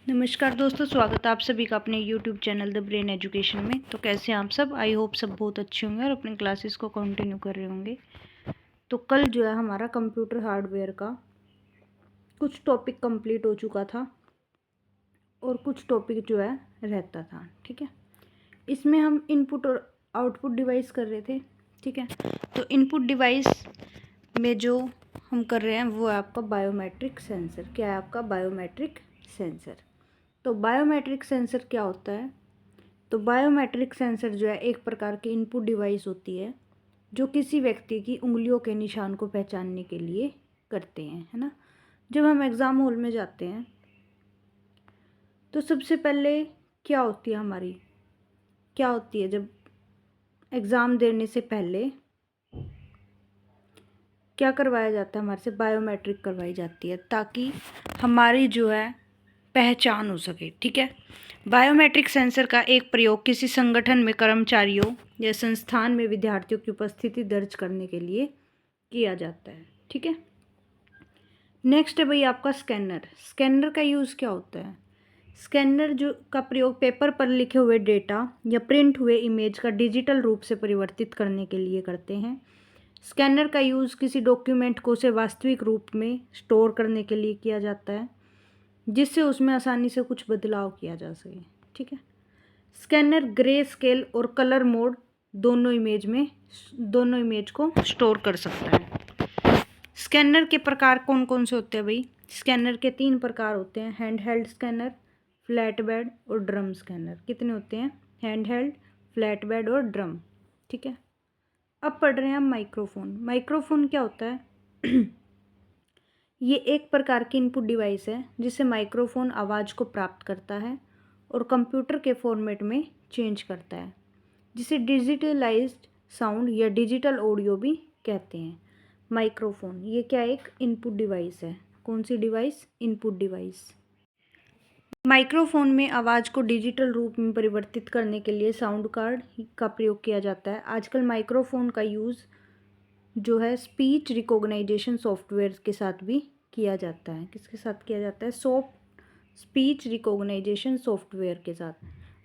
नमस्कार दोस्तों, स्वागत है आप सभी का अपने YouTube channel the brain education में। तो कैसे हैं आप सब? आई होप सब बहुत अच्छे होंगे और अपने क्लासेस को कंटिन्यू कर रहे होंगे। तो कल जो है हमारा कंप्यूटर हार्डवेयर का कुछ टॉपिक कंप्लीट हो चुका था और कुछ टॉपिक जो है रहता था। ठीक है, इसमें हम इनपुट और आउटपुट डिवाइस कर रहे थे। ठीक है, तो इनपुट डिवाइस में जो हम कर रहे हैं वो है आपका बायोमेट्रिक सेंसर। क्या है आपका बायोमेट्रिक सेंसर? तो बायोमेट्रिक सेंसर क्या होता है? तो बायोमेट्रिक सेंसर जो है एक प्रकार की इनपुट डिवाइस होती है जो किसी व्यक्ति की उंगलियों के निशान को पहचानने के लिए करते हैं, है ना। जब हम एग्ज़ाम हॉल में जाते हैं तो सबसे पहले क्या होती है जब एग्ज़ाम देने से पहले क्या करवाया जाता है? हमारे से बायोमेट्रिक करवाई जाती है ताकि हमारी जो है पहचान हो सके। ठीक है, बायोमेट्रिक सेंसर का एक प्रयोग किसी संगठन में कर्मचारियों या संस्थान में विद्यार्थियों की उपस्थिति दर्ज करने के लिए किया जाता है। ठीक है, नेक्स्ट है भाई आपका स्कैनर। स्कैनर का यूज़ क्या होता है? स्कैनर जो का प्रयोग पेपर पर लिखे हुए डेटा या प्रिंट हुए इमेज का डिजिटल रूप से परिवर्तित करने के लिए करते हैं। स्कैनर का यूज़ किसी डॉक्यूमेंट को उसे वास्तविक रूप में स्टोर करने के लिए किया जाता है जिससे उसमें आसानी से कुछ बदलाव किया जा सके। ठीक है, स्कैनर ग्रे स्केल और कलर मोड दोनों इमेज को स्टोर कर सकता है। स्कैनर के प्रकार कौन कौन से होते हैं भाई? स्कैनर के 3 प्रकार होते हैं: hand held scanner, flat bed और ड्रम स्कैनर। कितने होते हैं? हैंड हेल्ड, फ्लैट बेड और ड्रम। ठीक है, अब पढ़ रहे हैं हम माइक्रोफोन। माइक्रोफोन क्या होता है? ये एक प्रकार की इनपुट डिवाइस है जिससे माइक्रोफोन आवाज़ को प्राप्त करता है और कंप्यूटर के फॉर्मेट में चेंज करता है, जिसे डिजिटलाइज्ड साउंड या डिजिटल ऑडियो भी कहते हैं। माइक्रोफोन ये क्या एक इनपुट डिवाइस है? कौन सी डिवाइस? Input device. माइक्रोफोन में आवाज़ को डिजिटल रूप में परिवर्तित करने के लिए साउंड कार्ड का प्रयोग किया जाता है। आजकल माइक्रोफोन का यूज़ जो है स्पीच रिकॉग्नाइजेशन सॉफ्टवेयर के साथ भी किया जाता है। किसके साथ किया जाता है? स्पीच रिकॉग्नाइजेशन सॉफ्टवेयर के साथ।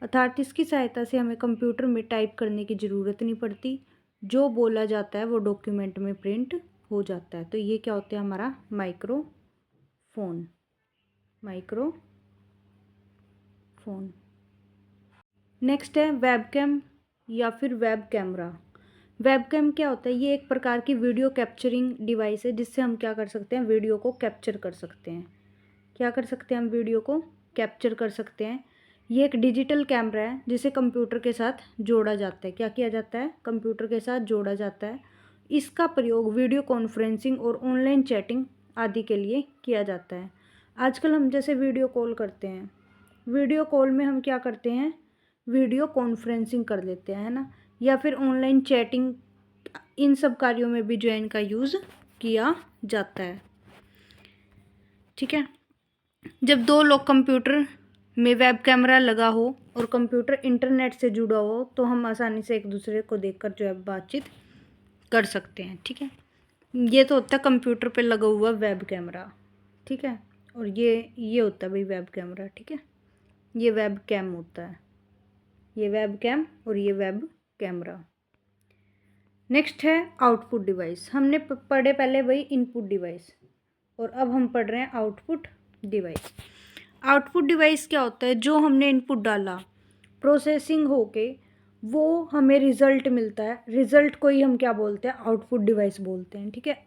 अर्थात इसकी सहायता से हमें कंप्यूटर में टाइप करने की ज़रूरत नहीं पड़ती, जो बोला जाता है वो डॉक्यूमेंट में प्रिंट हो जाता है। तो ये क्या होता है? हमारा माइक्रोफोन। नेक्स्ट है वेबकैम या फिर वेब कैमरा। वेबकैम क्या होता है? ये एक प्रकार की वीडियो कैप्चरिंग डिवाइस है जिससे हम क्या कर सकते हैं? वीडियो को कैप्चर कर सकते हैं। क्या कर सकते हैं? हम वीडियो को कैप्चर कर सकते हैं। ये एक डिजिटल कैमरा है जिसे कंप्यूटर के साथ जोड़ा जाता है। क्या किया जाता है? कंप्यूटर के साथ जोड़ा जाता है। इसका प्रयोग वीडियो कॉन्फ्रेंसिंग और ऑनलाइन चैटिंग आदि के लिए किया जाता है। आजकल हम जैसे वीडियो कॉल करते हैं, वीडियो कॉल में हम क्या करते हैं? वीडियो कॉन्फ्रेंसिंग कर लेते हैं, है ना, या फिर ऑनलाइन चैटिंग। इन सब कार्यों में भी जो है इनका यूज़ किया जाता है। ठीक है, जब दो लोग कंप्यूटर में वेब कैमरा लगा हो और कंप्यूटर इंटरनेट से जुड़ा हो तो हम आसानी से एक दूसरे को देखकर जो है बातचीत कर सकते हैं। ठीक है, ये तो होता है कंप्यूटर पे लगा हुआ वेब कैमरा। ठीक है, और ये होता है भाई वेब कैमरा। ठीक है, ये वेब कैम होता है, ये वेब कैम और ये वेब कैमरा। नेक्स्ट है आउटपुट डिवाइस। हमने पढ़े पहले भाई इनपुट डिवाइस और अब हम पढ़ रहे हैं आउटपुट डिवाइस। आउटपुट डिवाइस क्या होता है? जो हमने इनपुट डाला, प्रोसेसिंग होके वो हमें रिज़ल्ट मिलता है। रिज़ल्ट को ही हम क्या बोलते हैं? आउटपुट डिवाइस बोलते हैं। ठीक है,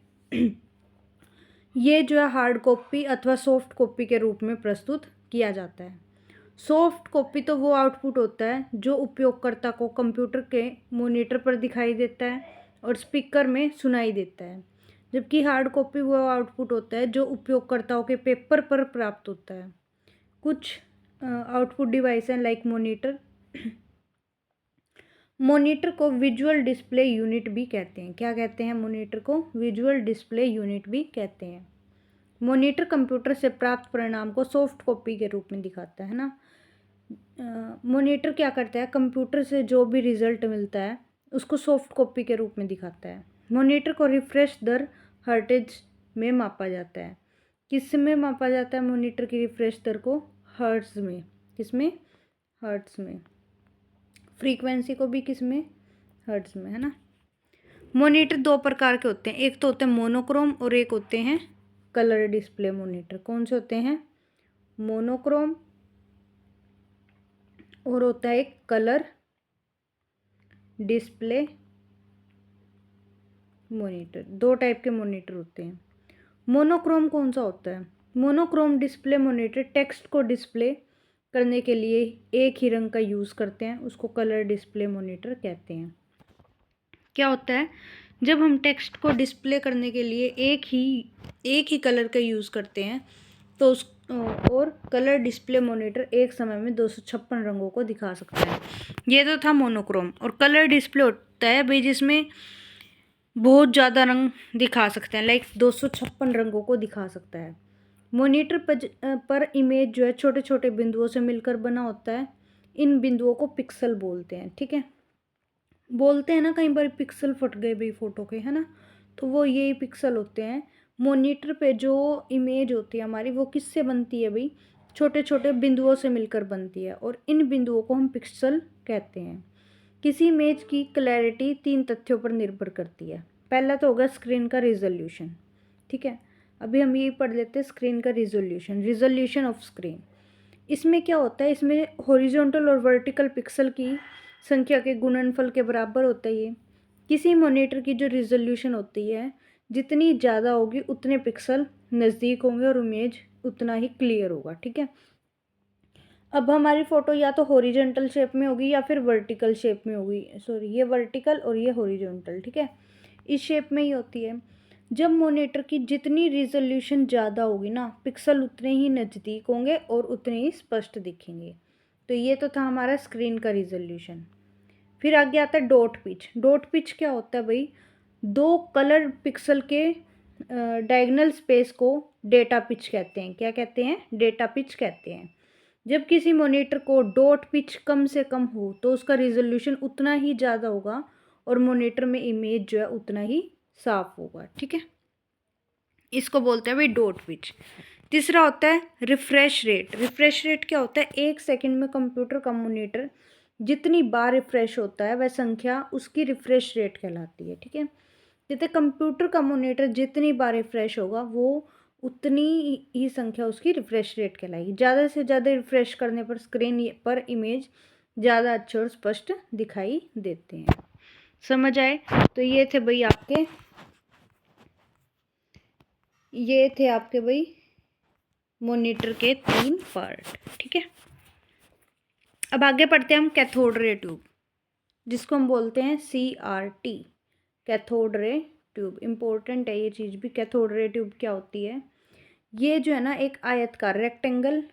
ये जो है हार्ड कॉपी अथवा सॉफ्ट कॉपी के रूप में प्रस्तुत किया जाता है। सॉफ्ट कॉपी तो वो आउटपुट होता है जो उपयोगकर्ता को कंप्यूटर के मॉनिटर पर दिखाई देता है और स्पीकर में सुनाई देता है, जबकि हार्ड कॉपी वो आउटपुट होता है जो उपयोगकर्ताओं के पेपर पर प्राप्त होता है। कुछ आउटपुट डिवाइस हैं लाइक मॉनिटर। मॉनिटर को विजुअल डिस्प्ले यूनिट भी कहते हैं। क्या कहते हैं? मॉनिटर को विजुअल डिस्प्ले यूनिट भी कहते हैं। मॉनिटर कंप्यूटर से प्राप्त परिणाम को सॉफ्ट कॉपी के रूप में दिखाता है ना। मॉनिटर क्या करता है? कंप्यूटर से जो भी रिजल्ट मिलता है उसको सॉफ्ट कॉपी के रूप में दिखाता है। मॉनिटर को रिफ्रेश दर हर्टेज में मापा जाता है। किस में मापा जाता है मॉनिटर की रिफ्रेश दर को? हर्ट्ज़ में, किसमें, हर्ट्ज़ में, फ्रीक्वेंसी को भी किसमें, हर्ट्ज़ में, है ना। मॉनिटर दो प्रकार के होते हैं, एक तो होते हैं मोनोक्रोम और एक होते हैं कलर डिस्प्ले मॉनिटर। कौन से होते हैं, मोनोक्रोम और होता है एक कलर डिस्प्ले मॉनिटर। दो टाइप के मॉनिटर होते हैं। मोनोक्रोम कौन सा होता है, मोनोक्रोम डिस्प्ले मॉनिटर टेक्स्ट को डिस्प्ले करने के लिए एक ही रंग का यूज़ करते हैं, उसको कलर डिस्प्ले मॉनिटर कहते हैं। क्या होता है, जब हम टेक्स्ट को डिस्प्ले करने के लिए एक ही कलर का यूज़ करते हैं तो उस और कलर डिस्प्ले मॉनिटर एक समय में 256 रंगों को दिखा सकता है। ये तो था मोनोक्रोम। और कलर डिस्प्ले होता है भाई जिसमें बहुत ज़्यादा रंग दिखा सकते हैं, लाइक 256 रंगों को दिखा सकता है। मॉनिटर पर इमेज जो है छोटे छोटे बिंदुओं से मिलकर बना होता है। इन बिंदुओं को पिक्सल बोलते हैं, ठीक है। बोलते हैं ना कई बार पिक्सल फट गए भाई फ़ोटो के, है ना, तो वो यही पिक्सल होते हैं। मॉनिटर पे जो इमेज होती है हमारी वो किससे बनती है भाई, छोटे छोटे बिंदुओं से मिलकर बनती है और इन बिंदुओं को हम पिक्सल कहते हैं। किसी इमेज की क्लैरिटी 3 तथ्यों पर निर्भर करती है। पहला तो होगा स्क्रीन का रिजोल्यूशन, ठीक है। अभी हम यही पढ़ लेते हैं, स्क्रीन का रिजोल्यूशन ऑफ स्क्रीन। इसमें क्या होता है, इसमें हॉरिजॉन्टल और वर्टिकल पिक्सल की संख्या के गुणनफल के बराबर होता है ये। किसी मॉनिटर की जो रिजोल्यूशन होती है जितनी ज़्यादा होगी उतने पिक्सल नज़दीक होंगे और इमेज उतना ही क्लियर होगा, ठीक है। अब हमारी फ़ोटो या तो हॉरिजॉन्टल शेप में होगी या फिर वर्टिकल शेप में होगी, सॉरी ये वर्टिकल और ये हॉरिजॉन्टल, ठीक है, इस शेप में ही होती है। जब मॉनिटर की जितनी रिजोल्यूशन ज़्यादा होगी ना, पिक्सल उतने ही नज़दीक होंगे और उतने ही स्पष्ट दिखेंगे। तो ये तो था हमारा स्क्रीन का रिजोल्यूशन। फिर आगे आता है डॉट पिच। डॉट पिच क्या होता है भाई, दो कलर पिक्सल के डायगोनल स्पेस को डेटा पिच कहते हैं। क्या कहते हैं, डेटा पिच कहते हैं। जब किसी मॉनिटर को डॉट पिच कम से कम हो तो उसका रिजोल्यूशन उतना ही ज़्यादा होगा और मॉनिटर में इमेज जो है उतना ही साफ होगा, ठीक है। इसको बोलते हैं भाई डॉट पिच। तीसरा होता है रिफ्रेश रेट। रिफ्रेश रेट क्या होता है, 1 सेकंड में कंप्यूटर का मॉनिटर जितनी बार रिफ्रेश होता है वह संख्या उसकी रिफ्रेश रेट कहलाती है, ठीक है। जैसे कंप्यूटर का मॉनिटर जितनी बार रिफ्रेश होगा वो उतनी ही संख्या उसकी रिफ्रेश रेट कहलाएगी। ज़्यादा से ज़्यादा रिफ्रेश करने पर स्क्रीन पर इमेज ज़्यादा अच्छे और स्पष्ट दिखाई देते हैं। समझ आए। तो ये थे भाई मॉनिटर के 3 पार्ट, ठीक है। अब आगे पढ़ते हैं हम कैथोड रे ट्यूब, जिसको हम बोलते हैं CRT, cathode ray tube. Important है ये चीज़ भी। कैथोड रे ट्यूब क्या होती है, ये जो है ना एक आयतकार रेक्टेंगल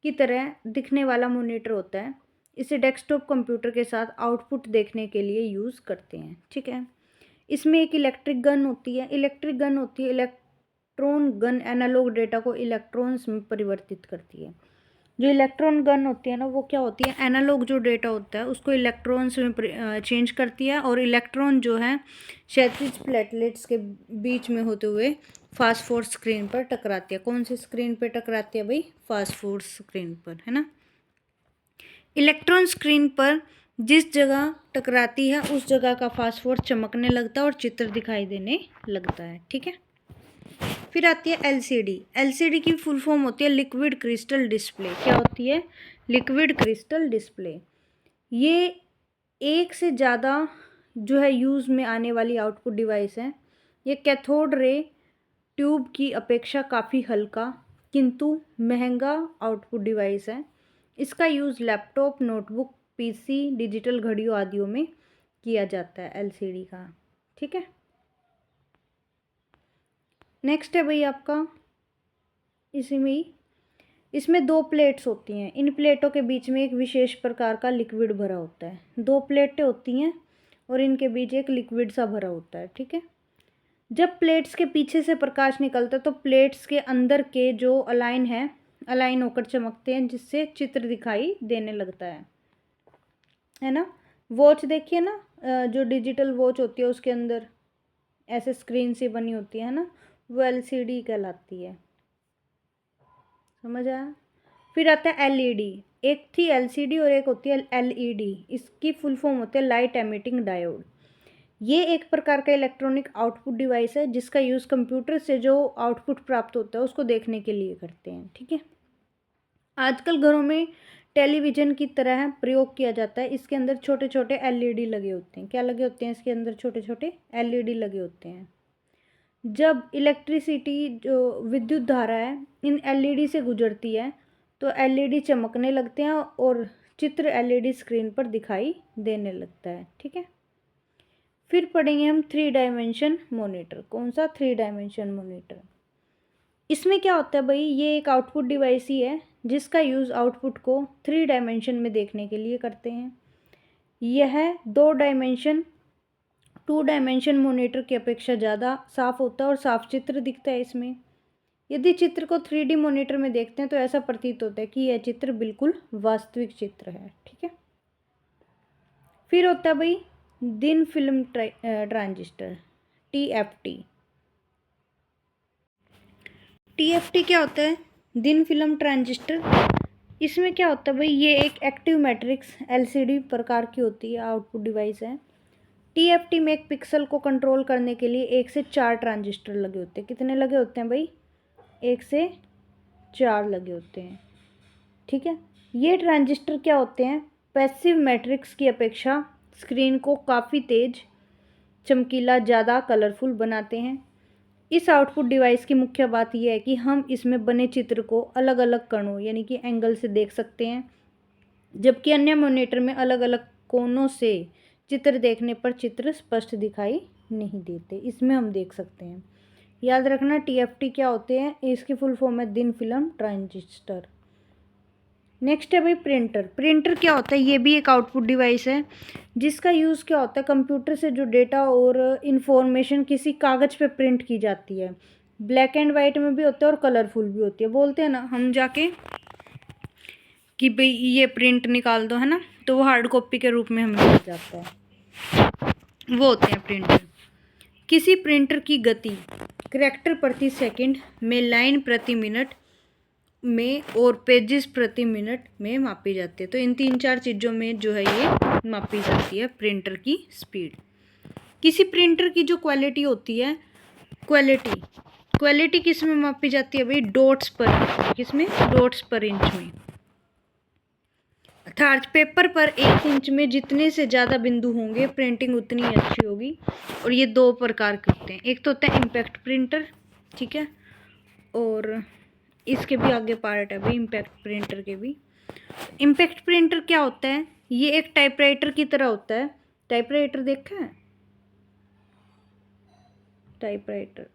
की तरह दिखने वाला मॉनिटर होता है। इसे डेस्कटॉप कंप्यूटर के साथ आउटपुट देखने के लिए यूज़ करते हैं, ठीक है। इसमें एक इलेक्ट्रिक गन होती है। इलेक्ट्रॉन गन एनालॉग डेटा को इलेक्ट्रॉन्स में परिवर्तित करती है। जो इलेक्ट्रॉन गन होती है ना वो क्या होती है, एनालॉग जो डेटा होता है उसको इलेक्ट्रॉन्स में चेंज करती है और इलेक्ट्रॉन जो है क्षैतिज प्लेटलेट्स के बीच में होते हुए फास्फोर्स स्क्रीन पर टकराती है। कौन सी स्क्रीन पर टकराती है भाई, फास्फोर्स स्क्रीन पर, है ना। इलेक्ट्रॉन स्क्रीन पर जिस जगह टकराती है उस जगह का फास्फोर्स चमकने लगता है और चित्र दिखाई देने लगता है, ठीक है। फिर आती है LCD। LCD की फुल फॉर्म होती है लिक्विड क्रिस्टल डिस्प्ले। क्या होती है, लिक्विड क्रिस्टल डिस्प्ले। ये एक से ज़्यादा जो है यूज़ में आने वाली आउटपुट डिवाइस है। ये कैथोड रे ट्यूब की अपेक्षा काफ़ी हल्का किंतु महंगा आउटपुट डिवाइस है। इसका use laptop, notebook, PC, digital घड़ियों आदियों में किया जाता है LCD का, ठीक है। नेक्स्ट है भाई आपका इसमें 2 प्लेट्स होती हैं। इन प्लेटों के बीच में एक विशेष प्रकार का लिक्विड भरा होता है। 2 प्लेटें होती हैं और इनके बीच एक लिक्विड सा भरा होता है, ठीक है। जब प्लेट्स के पीछे से प्रकाश निकलता है तो प्लेट्स के अंदर के जो अलाइन होकर चमकते हैं जिससे चित्र दिखाई देने लगता है ना। वॉच देखिए ना, जो डिजिटल वॉच होती है उसके अंदर ऐसे स्क्रीन सी बनी होती है ना, वो LCD कहलाती है। समझ आया। फिर आता है एलईडी। एक थी एलसीडी और एक होती है एलईडी। इसकी फुल फॉर्म होती है लाइट एमिटिंग डायोड। ये एक प्रकार का इलेक्ट्रॉनिक आउटपुट डिवाइस है जिसका यूज़ कंप्यूटर से जो आउटपुट प्राप्त होता है उसको देखने के लिए करते हैं। ठीक है। आजकल घरों में टेलीविज़न की तरह प्रयोग किया जाता है। इसके अंदर छोटे छोटे एलईडी लगे होते हैं। क्या लगे होते हैं इसके अंदर? छोटे छोटे एलईडी लगे होते हैं। जब इलेक्ट्रिसिटी जो विद्युत धारा है इन एलईडी से गुजरती है तो एलईडी चमकने लगते हैं और चित्र एलईडी स्क्रीन पर दिखाई देने लगता है। ठीक है। फिर पढ़ेंगे हम 3 डायमेंशन मॉनिटर। कौन सा? 3 डायमेंशन मॉनिटर। इसमें क्या होता है भाई? ये एक आउटपुट डिवाइस ही है जिसका यूज़ आउटपुट को 3 डायमेंशन में देखने के लिए करते हैं। यह 2 डायमेंशन मॉनिटर की अपेक्षा ज़्यादा साफ होता है और साफ चित्र दिखता है इसमें। यदि चित्र को 3D मॉनिटर में देखते हैं तो ऐसा प्रतीत होता है कि यह चित्र बिल्कुल वास्तविक चित्र है। ठीक है। फिर होता है भाई दिन फिल्म ट्रांजिस्टर, TFT। TFT क्या होता है? दिन फिल्म ट्रांजिस्टर। इसमें क्या होता है भाई? ये एक एक्टिव मैट्रिक्स LCD प्रकार की होती है, आउटपुट डिवाइस है। TFT में एक पिक्सल को कंट्रोल करने के लिए 1 से 4 ट्रांजिस्टर लगे होते हैं। कितने लगे होते हैं भाई? 1 से 4 लगे होते हैं। ठीक है। ये ट्रांजिस्टर क्या होते हैं? पैसिव मैट्रिक्स की अपेक्षा स्क्रीन को काफ़ी तेज, चमकीला, ज़्यादा कलरफुल बनाते हैं। इस आउटपुट डिवाइस की मुख्य बात यह है कि हम इसमें बने चित्र को अलग अलग कणों यानी कि एंगल से देख सकते हैं, जबकि अन्य मॉनिटर में अलग अलग कोनों से चित्र देखने पर चित्र स्पष्ट दिखाई नहीं देते। इसमें हम देख सकते हैं। याद रखना TFT क्या होते हैं? इसकी फुल फॉर्म है दिन फिल्म ट्रांजिस्टर। नेक्स्ट है भाई प्रिंटर। प्रिंटर क्या होता है? ये भी एक आउटपुट डिवाइस है जिसका यूज़ क्या होता है? कंप्यूटर से जो डेटा और इन्फॉर्मेशन किसी कागज़ पे प्रिंट की जाती है। ब्लैक एंड वाइट में भी होता है और कलरफुल भी होती है। बोलते हैं ना हम जाके कि भाई ये प्रिंट निकाल दो, है ना, तो वो हार्ड कॉपी के रूप में हमें मिल जाता है। वो होते हैं प्रिंटर। किसी प्रिंटर की गति कैरेक्टर प्रति सेकंड में, लाइन प्रति मिनट में और पेजेस प्रति मिनट में मापी जाती है। तो इन 3-4 चीज़ों में जो है ये मापी जाती है प्रिंटर की स्पीड। किसी प्रिंटर की जो क्वालिटी होती है, क्वालिटी किस में मापी जाती है भाई? डॉट्स पर इंच। किस में? डॉट्स पर इंच में। अर्थात पेपर पर 1 इंच में जितने से ज़्यादा बिंदु होंगे प्रिंटिंग उतनी अच्छी होगी। और ये 2 प्रकार के होते हैं। एक तो होता है इम्पैक्ट प्रिंटर, ठीक है, और इसके भी आगे पार्ट है भाई इम्पैक्ट प्रिंटर के भी। इम्पैक्ट प्रिंटर क्या होता है? ये एक टाइपराइटर की तरह होता है। टाइपराइटर देखा है? टाइपराइटर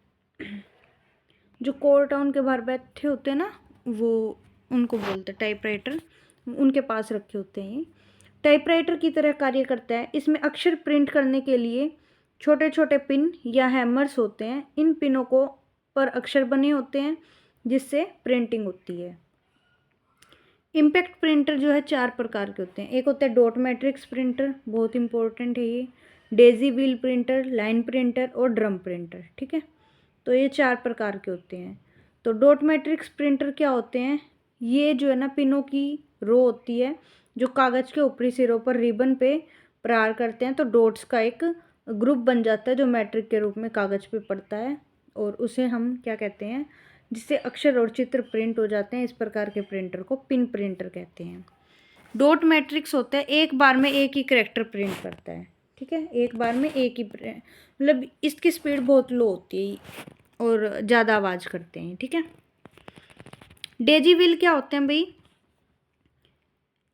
जो कोर टाउन के बाहर बैठे होते हैं ना, वो उनको बोलते हैं टाइपराइटर। उनके पास रखे होते हैं। ये टाइपराइटर की तरह कार्य करता है। इसमें अक्षर प्रिंट करने के लिए छोटे छोटे पिन या हैमर्स होते हैं। इन पिनों को पर अक्षर बने होते हैं जिससे प्रिंटिंग होती है। इम्पैक्ट प्रिंटर जो है 4 प्रकार के होते हैं। एक होता है डॉट मैट्रिक्स प्रिंटर, बहुत इंपॉर्टेंट है ये। Daisy wheel printer, line printer और ड्रम प्रिंटर। ठीक है। तो ये 4 प्रकार के होते हैं। तो डॉट मैट्रिक्स प्रिंटर क्या होते हैं? ये जो है ना पिनों की रो होती है जो कागज़ के ऊपरी सिरों पर रिबन पे प्रहार करते हैं तो डॉट्स का एक ग्रुप बन जाता है जो मैट्रिक के रूप में कागज़ पे पड़ता है और उसे हम क्या कहते हैं? जिससे अक्षर और चित्र प्रिंट हो जाते हैं। इस प्रकार के प्रिंटर को पिन प्रिंटर कहते हैं। डॉट मैट्रिक्स होता है एक बार में एक ही कैरेक्टर प्रिंट करता है। ठीक है, एक बार में एक ही मतलब इसकी स्पीड बहुत लो होती है और ज़्यादा आवाज़ करते हैं। ठीक है। डेजी व्हील क्या होते हैं भाई?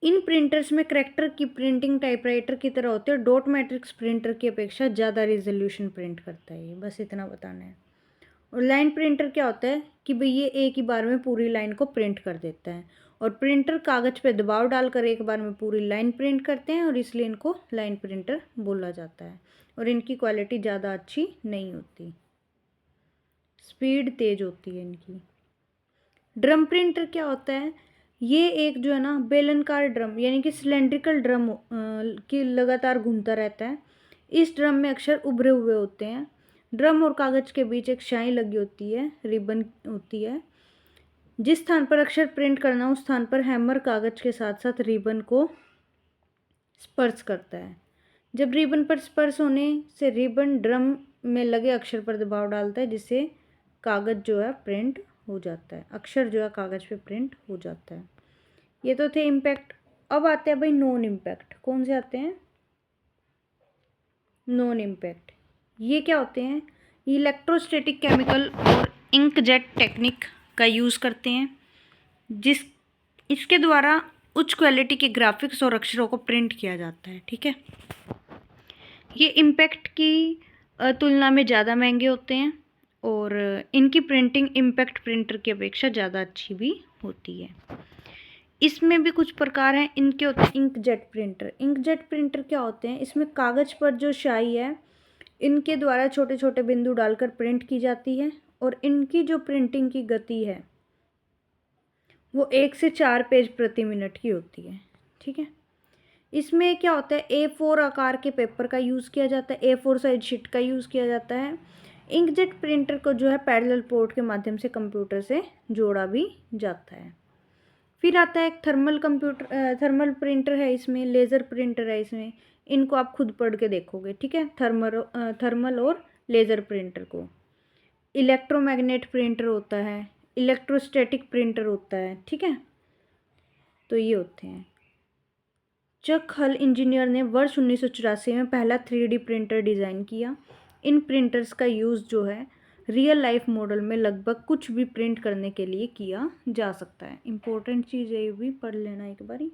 इन प्रिंटर्स में कैरेक्टर की प्रिंटिंग टाइपराइटर की तरह होती है। डॉट मैट्रिक्स प्रिंटर की अपेक्षा ज़्यादा रिजोल्यूशन प्रिंट करता है। ये बस इतना बताना है। और लाइन प्रिंटर क्या होता है कि भाई ये एक ही बार में पूरी लाइन को प्रिंट कर देता है और प्रिंटर कागज़ पे दबाव डालकर एक बार में पूरी लाइन प्रिंट करते हैं और इसलिए इनको लाइन प्रिंटर बोला जाता है। और इनकी क्वालिटी ज़्यादा अच्छी नहीं होती, स्पीड तेज़ होती है इनकी। ड्रम प्रिंटर क्या होता है? ये एक जो है ना बेलनकार ड्रम यानी कि सिलेंड्रिकल ड्रम की लगातार घूमता रहता है। इस ड्रम में अक्षर उभरे हुए होते हैं। ड्रम और कागज़ के बीच एक शाई लगी होती है, रिबन होती है। जिस स्थान पर अक्षर प्रिंट करना उस स्थान पर हैमर कागज के साथ साथ रिबन को स्पर्श करता है। जब रिबन पर स्पर्श होने से रिबन ड्रम में लगे अक्षर पर दबाव डालता है, जिससे कागज जो है प्रिंट हो जाता है, अक्षर जो है कागज पे प्रिंट हो जाता है। ये तो थे इम्पैक्ट। अब आते हैं भाई नॉन इम्पैक्ट। कौन से आते हैं? Non impact. ये क्या होते हैं? इलेक्ट्रोस्टैटिक केमिकल और इंकजेट टेक्निक का यूज़ करते हैं, इसके द्वारा उच्च क्वालिटी के ग्राफिक्स और अक्षरों को प्रिंट किया जाता है। ठीक है, ये इम्पैक्ट की तुलना में ज़्यादा महंगे होते हैं और इनकी प्रिंटिंग इम्पैक्ट प्रिंटर की अपेक्षा ज़्यादा अच्छी भी होती है। इसमें भी कुछ प्रकार हैं। इनके होते हैं इंकजेट प्रिंटर। इंकजेट प्रिंटर क्या होते हैं? इसमें कागज़ पर जो स्याही है इनके द्वारा छोटे छोटे बिंदु डालकर प्रिंट की जाती है और इनकी जो प्रिंटिंग की गति है वो 1 से 4 पेज प्रति मिनट की होती है। ठीक है, इसमें क्या होता है? A4 आकार के पेपर का यूज़ किया जाता है, A4 साइज शीट का यूज़ किया जाता है। इंकजेट प्रिंटर को जो है पैरेलल पोर्ट के माध्यम से कंप्यूटर से जोड़ा भी जाता है। फिर आता है एक थर्मल प्रिंटर है, इसमें लेज़र प्रिंटर है। इसमें इनको आप खुद पढ़ के देखोगे। ठीक है, थर्मल और लेज़र प्रिंटर को। इलेक्ट्रोमैग्नेट प्रिंटर होता है, इलेक्ट्रोस्टैटिक प्रिंटर होता है। ठीक है, तो ये होते हैं। चक हल इंजीनियर ने वर्ष 1984 में पहला 3D प्रिंटर डिज़ाइन किया। इन प्रिंटर्स का यूज़ जो है रियल लाइफ मॉडल में लगभग कुछ भी प्रिंट करने के लिए किया जा सकता है। इम्पोर्टेंट चीज़ है, ये भी पढ़ लेना एक बारी।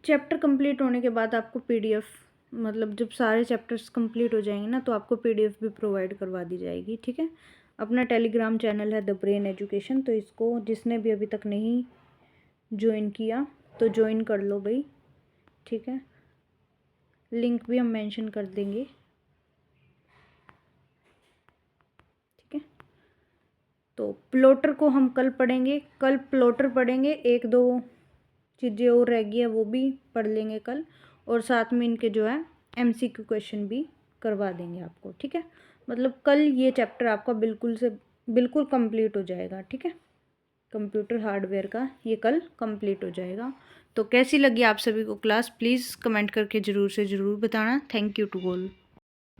चैप्टर कंप्लीट होने के बाद आपको PDF, मतलब जब सारे चैप्टर्स कंप्लीट हो जाएंगे ना तो आपको PDF भी प्रोवाइड करवा दी जाएगी। ठीक है, अपना टेलीग्राम चैनल है द ब्रेन एजुकेशन, तो इसको जिसने भी अभी तक नहीं ज्वाइन किया तो ज्वाइन कर लो भाई। ठीक है, लिंक भी हम मेंशन कर देंगे। ठीक है, तो प्लॉटर को हम कल पढ़ेंगे। कल प्लॉटर पढ़ेंगे, 1-2 चीज़ें और रह गई है वो भी पढ़ लेंगे कल, और साथ में इनके जो है MCQ क्वेश्चन भी करवा देंगे आपको। ठीक है, मतलब कल ये चैप्टर आपका बिल्कुल कंप्लीट हो जाएगा। ठीक है, कंप्यूटर हार्डवेयर का ये कल कंप्लीट हो जाएगा। तो कैसी लगी आप सभी को क्लास, प्लीज़ कमेंट करके ज़रूर से ज़रूर बताना। Thank you to all.